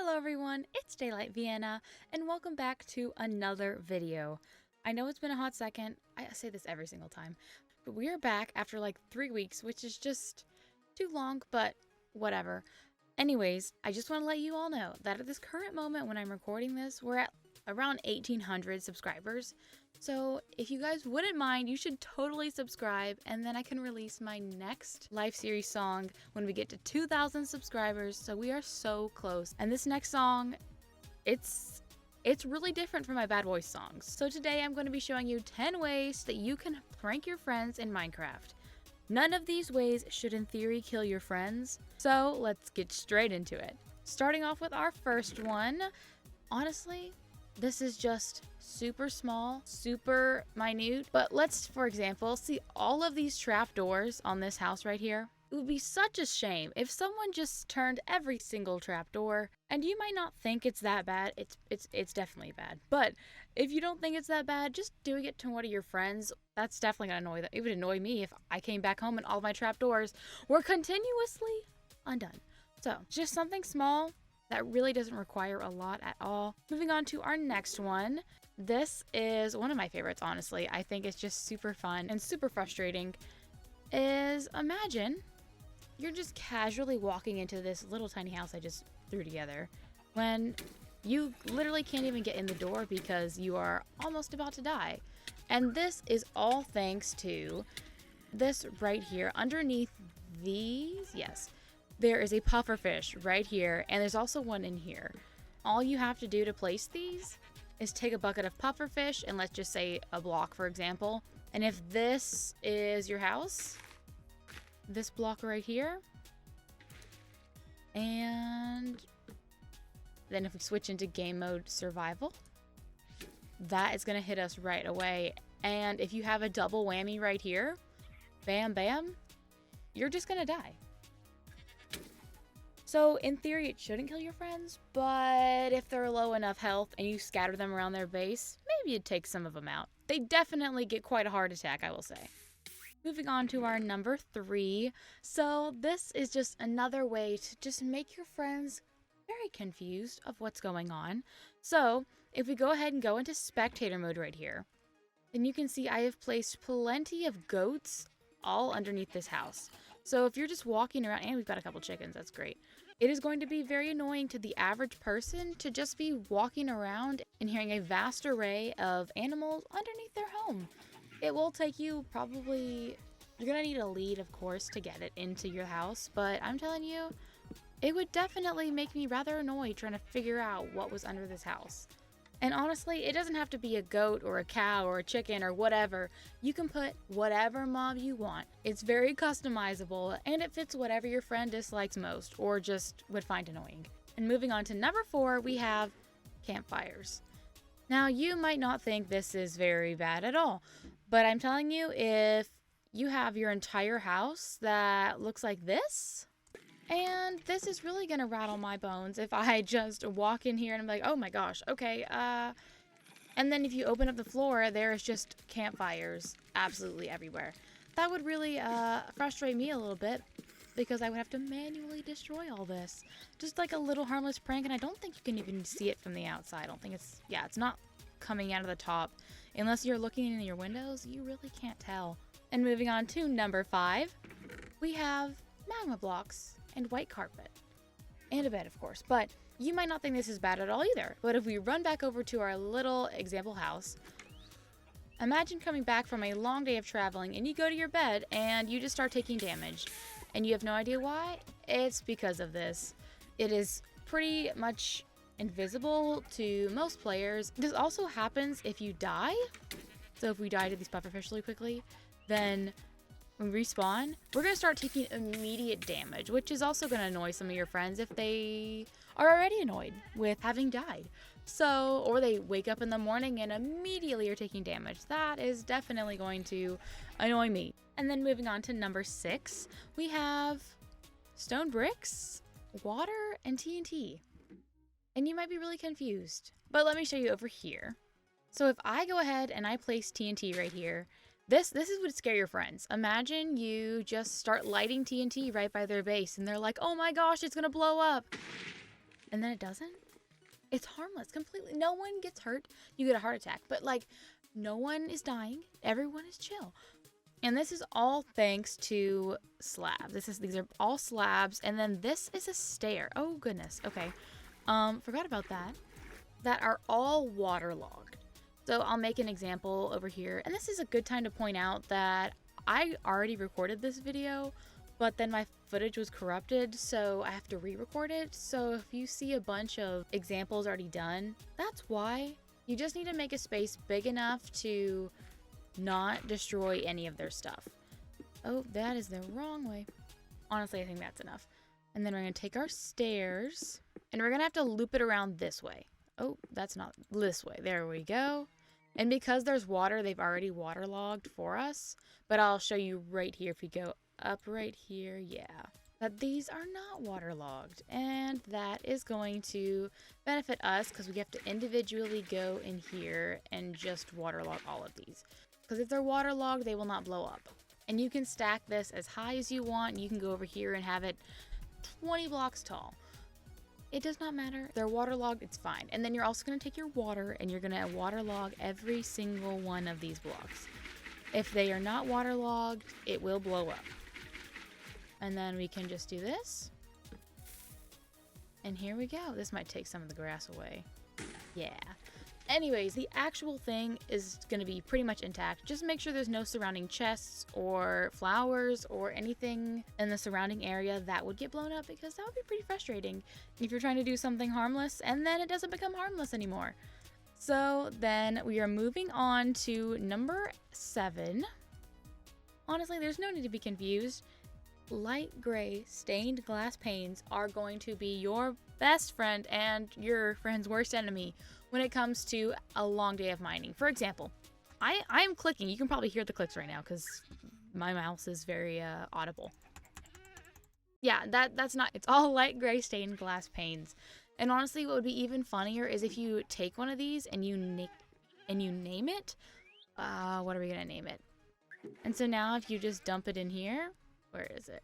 Hello everyone, it's DaylightVienna, and welcome back to another video. I know it's been a hot second, I say this every single time, but we are back after like 3 weeks, which is just too long, but whatever. Anyways, I just want to let you all know that at this current moment when I'm recording this, we're at around 1,800 subscribers. So if you guys wouldn't mind, you should totally subscribe, and then I can release my next live series song when we get to 2,000 subscribers. So we are so close. And this next song, it's really different from my bad voice songs. So today I'm going to be showing you 10 ways that you can prank your friends in Minecraft. None of these ways should in theory kill your friends. So let's get straight into it. Starting off with our first one, honestly, this is just super small, super minute, but let's, for example, see all of these trapdoors on this house right here. It would be such a shame if someone just turned every single trapdoor, and you might not think it's that bad. It's definitely bad. But if you don't think it's that bad, just doing it to one of your friends, that's definitely gonna annoy them. It would annoy me if I came back home and all my trapdoors were continuously undone. So just something small that really doesn't require a lot at all. Moving on to our next one. This is one of my favorites, honestly. I think it's just super fun and super frustrating. Is imagine you're just casually walking into this little tiny house I just threw together when you literally can't even get in the door because you are almost about to die. And this is all thanks to this right here underneath these. Yes. There is a pufferfish right here, and there's also one in here. All you have to do to place these is take a bucket of pufferfish, and let's just say a block, for example. And if this is your house, this block right here, and then if we switch into game mode survival, that is going to hit us right away. And if you have a double whammy right here, bam, bam, you're just going to die. So in theory, it shouldn't kill your friends, but if they're low enough health and you scatter them around their base, maybe it takes some of them out. They definitely get quite a heart attack, I will say. Moving on to our number 3. So this is just another way to just make your friends very confused of what's going on. So if we go ahead and go into spectator mode right here, then you can see I have placed plenty of goats all underneath this house. So if you're just walking around, and we've got a couple chickens, that's great. It is going to be very annoying to the average person to just be walking around and hearing a vast array of animals underneath their home. It will take you probably, you're going to need a lead, of course, to get it into your house. But I'm telling you, it would definitely make me rather annoyed trying to figure out what was under this house. And honestly, it doesn't have to be a goat or a cow or a chicken or whatever. You can put whatever mob you want. It's very customizable, and it fits whatever your friend dislikes most or just would find annoying. And moving on to number 4, we have campfires. Now, you might not think this is very bad at all, but I'm telling you, if you have your entire house that looks like this, and this is really gonna rattle my bones if I just walk in here and I'm like, oh my gosh, okay, and then if you open up the floor, there is just campfires absolutely everywhere. That would really frustrate me a little bit because I would have to manually destroy all this. Just like a little harmless prank, and I don't think you can even see it from the outside. I don't think it's not coming out of the top. Unless you're looking in your windows, you really can't tell. And moving on to number 5, we have magma blocks and white carpet. And a bed, of course. But you might not think this is bad at all either. But if we run back over to our little example house, imagine coming back from a long day of traveling and you go to your bed and you just start taking damage. And you have no idea why? It's because of this. It is pretty much invisible to most players. This also happens if you die. So if we die to these pufferfish really quickly, then when we respawn, we're going to start taking immediate damage, which is also going to annoy some of your friends if they are already annoyed with having died. So, or they wake up in the morning and immediately are taking damage. That is definitely going to annoy me. And then moving on to number 6, we have stone bricks, water, and TNT. And you might be really confused, but let me show you over here. So if I go ahead and I place TNT right here, This is what would scare your friends. Imagine you just start lighting TNT right by their base and they're like, oh my gosh, it's gonna blow up. and then it doesn't? It's harmless completely. No one gets hurt. You get a heart attack, but like no one is dying. Everyone is chill. And this is all thanks to slabs. These are all slabs, and then this is a stair. Oh goodness. Okay. Forgot about that. That are all waterlogged. So I'll make an example over here. And this is a good time to point out that I already recorded this video, but then my footage was corrupted, so I have to re-record it. So if you see a bunch of examples already done, that's why. You just need to make a space big enough to not destroy any of their stuff. Oh, that is the wrong way. Honestly, I think that's enough. And then we're going to take our stairs, and we're going to have to loop it around this way. Oh, that's not this way. There we go. And because there's water, they've already waterlogged for us. But I'll show you right here if you go up right here. Yeah. But these are not waterlogged. And that is going to benefit us because we have to individually go in here and just waterlog all of these. Because if they're waterlogged, they will not blow up. And you can stack this as high as you want. You can go over here and have it 20 blocks tall. It does not matter. If they're waterlogged, it's fine. And then you're also going to take your water and you're going to waterlog every single one of these blocks. If they are not waterlogged, it will blow up. And then we can just do this. And here we go. This might take some of the grass away. Yeah. Anyways, the actual thing is going to be pretty much intact. Just make sure there's no surrounding chests or flowers or anything in the surrounding area that would get blown up, because that would be pretty frustrating if you're trying to do something harmless and then it doesn't become harmless anymore. So then we are moving on to number 7. Honestly, there's no need to be confused. Light gray stained glass panes are going to be your best friend and your friend's worst enemy when it comes to a long day of mining. For example, I'm clicking. You can probably hear the clicks right now because my mouse is very audible. Yeah, that's not, it's all light gray stained glass panes. And honestly, what would be even funnier is if you take one of these and you name it. What are we gonna name it? And so now if you just dump it in here, where is it?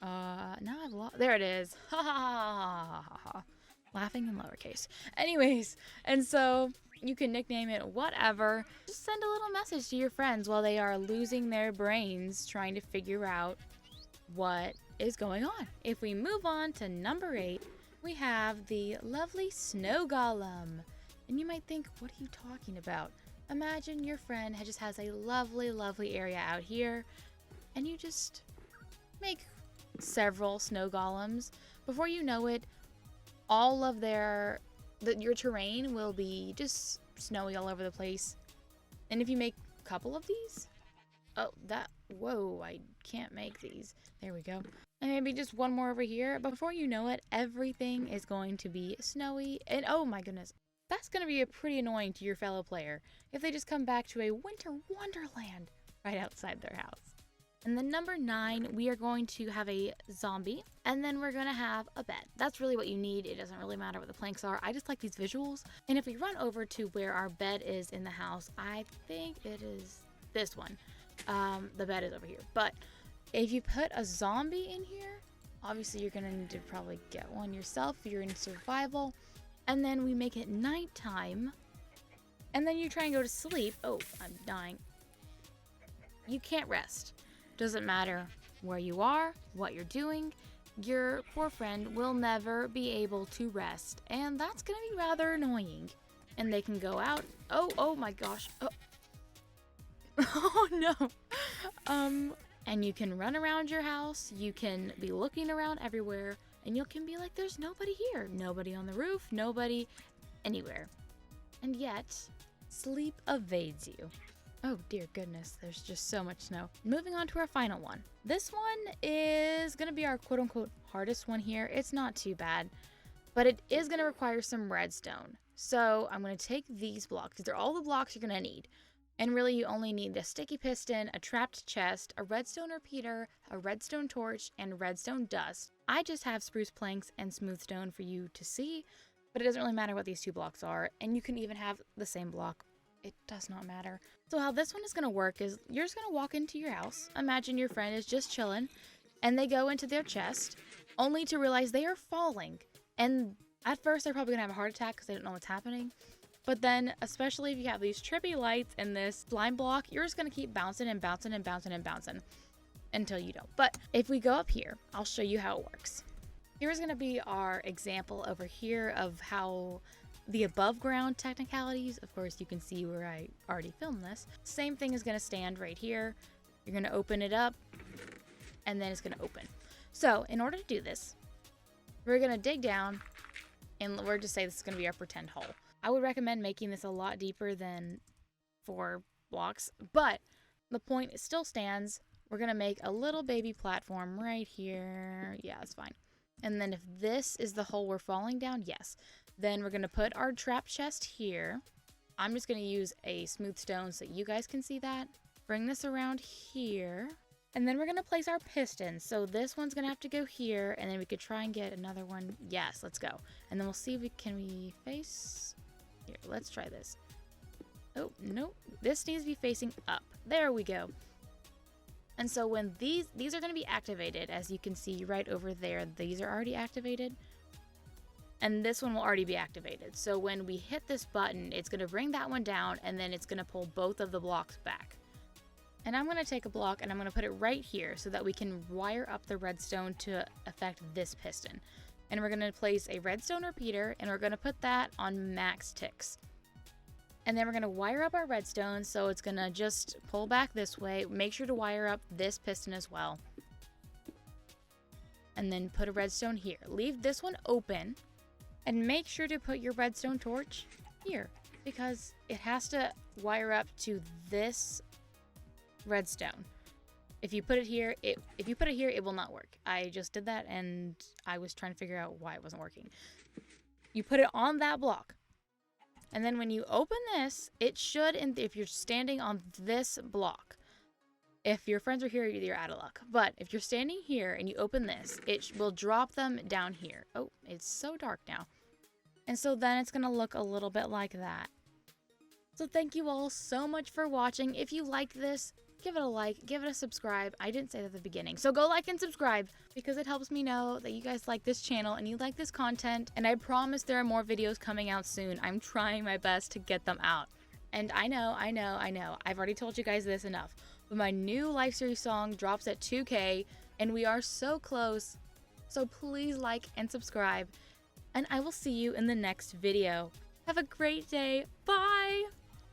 Now I've lost. There it is. Ha ha ha ha ha ha. Laughing in lowercase. Anyways, and so you can nickname it whatever. Just send a little message to your friends while they are losing their brains trying to figure out what is going on. If we move on to number 8, we have the lovely snow golem. And you might think, what are you talking about? Imagine your friend just has a lovely, lovely area out here, and you just make several snow golems. Before you know it, all of your terrain will be just snowy all over the place. And if you make a couple of these, whoa, I can't make these. There we go. And maybe just one more over here. Before you know it, everything is going to be snowy. And oh my goodness, that's going to be pretty annoying to your fellow player if they just come back to a winter wonderland right outside their house. And then number 9, we are going to have a zombie, and then we're going to have a bed. That's really what you need. It doesn't really matter what the planks are. I just like these visuals. And if we run over to where our bed is in the house, I think it is this one. The bed is over here. But if you put a zombie in here, obviously you're going to need to probably get one yourself if you're in survival. And then we make it nighttime, and then you try and go to sleep. Oh, I'm dying. You can't rest. Doesn't matter where you are, what you're doing, your poor friend will never be able to rest, and that's gonna be rather annoying. And they can go out. Oh my gosh. Oh no. And you can run around your house, you can be looking around everywhere, and you can be like, there's nobody here, nobody on the roof, nobody anywhere. And yet, sleep evades you. Oh dear goodness, there's just so much snow. Moving on to our final one. This one is gonna be our quote-unquote hardest one here. It's not too bad, but it is gonna require some redstone. So I'm gonna take these blocks. These are all the blocks you're gonna need. And really you only need the sticky piston, a trapped chest, a redstone repeater, a redstone torch, and redstone dust. I just have spruce planks and smooth stone for you to see, but it doesn't really matter what these 2 blocks are. And you can even have the same block. It does not matter. So how this one is going to work is you're just going to walk into your house. Imagine your friend is just chilling and they go into their chest only to realize they are falling. And At first, they're probably gonna have a heart attack because they don't know what's happening. But then, especially if you have these trippy lights and this slime block, you're just gonna keep bouncing and bouncing and bouncing and bouncing until you don't. But if we go up here, I'll show you how it works. Here's gonna be our example over here of how the above ground technicalities, of course you can see where I already filmed this. Same thing is gonna stand right here. You're gonna open it up and then it's gonna open. So in order to do this, we're gonna dig down and we're just say this is gonna be our pretend hole. I would recommend making this a lot deeper than 4 blocks, but the point still stands. We're gonna make a little baby platform right here. Yeah, that's fine. And then if this is the hole we're falling down, yes. Then we're gonna put our trap chest here. I'm just gonna use a smooth stone so you guys can see that. Bring this around here. And then we're gonna place our pistons. So this one's gonna have to go here, and then we could try and get another one. Yes, let's go. And then we'll see if can we face. Here, let's try this. Oh, nope. This needs to be facing up. There we go. And so when these are going to be activated, as you can see right over there, these are already activated. And this one will already be activated. So when we hit this button, it's going to bring that one down, and then it's going to pull both of the blocks back. And I'm going to take a block and I'm going to put it right here so that we can wire up the redstone to affect this piston. And we're going to place a redstone repeater, and we're going to put that on max ticks. And then we're going to wire up our redstone, so it's going to just pull back this way. Make sure to wire up this piston as well. And then put a redstone here. Leave this one open, and make sure to put your redstone torch here, because it has to wire up to this redstone. If you put it here, it will not work. I just did that, and I was trying to figure out why it wasn't working. You put it on that block. And then when you open this, it should, if you're standing on this block, if your friends are here, you're out of luck. But if you're standing here and you open this, it will drop them down here. Oh, it's so dark now. And so then it's going to look a little bit like that. So thank you all so much for watching. If you liked this, give it a like, give it a subscribe. I didn't say that at the beginning. So go like and subscribe because it helps me know that you guys like this channel and you like this content. And I promise there are more videos coming out soon. I'm trying my best to get them out. And I know. I've already told you guys this enough. But my new live series song drops at 2K and we are so close. So please like and subscribe. And I will see you in the next video. Have a great day. Bye!